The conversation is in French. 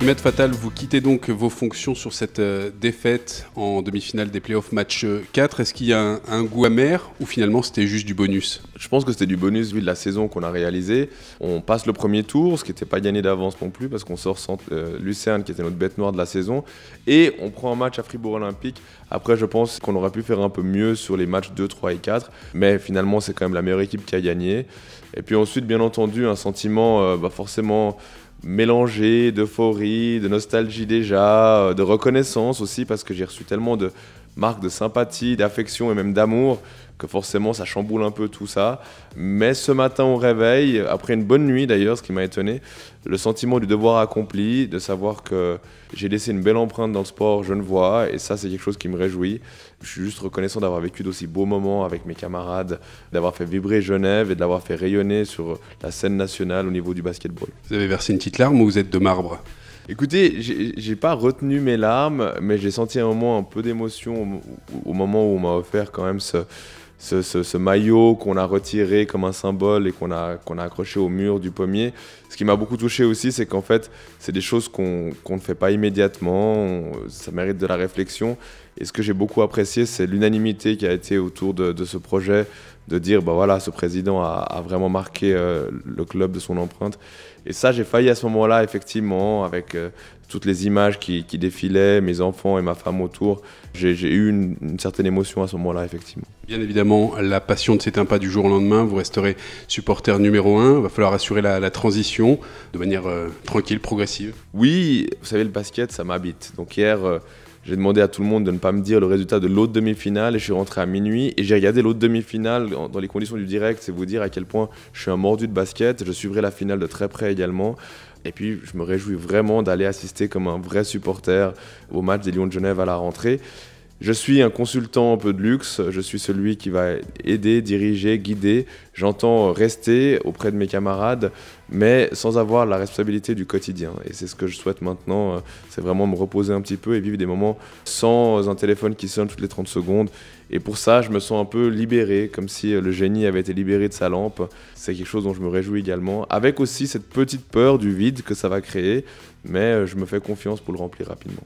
Imad Fatal, vous quittez donc vos fonctions sur cette défaite en demi-finale des playoffs match 4. Est-ce qu'il y a un goût amer ou finalement c'était juste du bonus? Je pense que c'était du bonus vu de la saison qu'on a réalisée. On passe le premier tour, ce qui n'était pas gagné d'avance non plus parce qu'on sort sans Lucerne qui était notre bête noire de la saison. Et on prend un match à Fribourg Olympique. Après, je pense qu'on aurait pu faire un peu mieux sur les matchs 2, 3 et 4. Mais finalement, c'est quand même la meilleure équipe qui a gagné. Et puis ensuite, bien entendu, un sentiment forcément mélangé d'euphorie, de nostalgie déjà, de reconnaissance aussi parce que j'ai reçu tellement de marques de sympathie, d'affection et même d'amour que forcément ça chamboule un peu tout ça. Mais ce matin au réveil, après une bonne nuit d'ailleurs, ce qui m'a étonné, le sentiment du devoir accompli, de savoir que j'ai laissé une belle empreinte dans le sport genevois et ça c'est quelque chose qui me réjouit. Je suis juste reconnaissant d'avoir vécu d'aussi beaux moments avec mes camarades, d'avoir fait vibrer Genève et de l'avoir fait rayonner sur la scène nationale au niveau du basketball. Vous avez versé une petite larme ou vous êtes de marbre? Écoutez, j'ai pas retenu mes larmes, mais j'ai senti un moment un peu d'émotion au moment où on m'a offert quand même ce maillot qu'on a retiré comme un symbole et qu'on a accroché au mur du pommier. Ce qui m'a beaucoup touché aussi, c'est qu'en fait, c'est des choses qu'on ne fait pas immédiatement, ça mérite de la réflexion. Et ce que j'ai beaucoup apprécié, c'est l'unanimité qui a été autour de ce projet, de dire, bah voilà, ce président a vraiment marqué le club de son empreinte. Et ça, j'ai failli à ce moment-là, effectivement, avec toutes les images qui défilaient, mes enfants et ma femme autour. J'ai eu une certaine émotion à ce moment-là, effectivement. Bien évidemment, la passion ne s'éteint pas du jour au lendemain. Vous resterez supporter numéro 1. Il va falloir assurer la transition de manière tranquille, progressive. Oui, vous savez, le basket, ça m'habite. Donc hier, j'ai demandé à tout le monde de ne pas me dire le résultat de l'autre demi-finale et je suis rentré à minuit et j'ai regardé l'autre demi-finale dans les conditions du direct. C'est vous dire à quel point je suis un mordu de basket. Je suivrai la finale de très près également. Et puis, je me réjouis vraiment d'aller assister comme un vrai supporter au match des Lions de Genève à la rentrée. Je suis un consultant un peu de luxe, je suis celui qui va aider, diriger, guider. J'entends rester auprès de mes camarades, mais sans avoir la responsabilité du quotidien. Et c'est ce que je souhaite maintenant, c'est vraiment me reposer un petit peu et vivre des moments sans un téléphone qui sonne toutes les 30 secondes. Et pour ça, je me sens un peu libéré, comme si le génie avait été libéré de sa lampe. C'est quelque chose dont je me réjouis également, avec aussi cette petite peur du vide que ça va créer, mais je me fais confiance pour le remplir rapidement.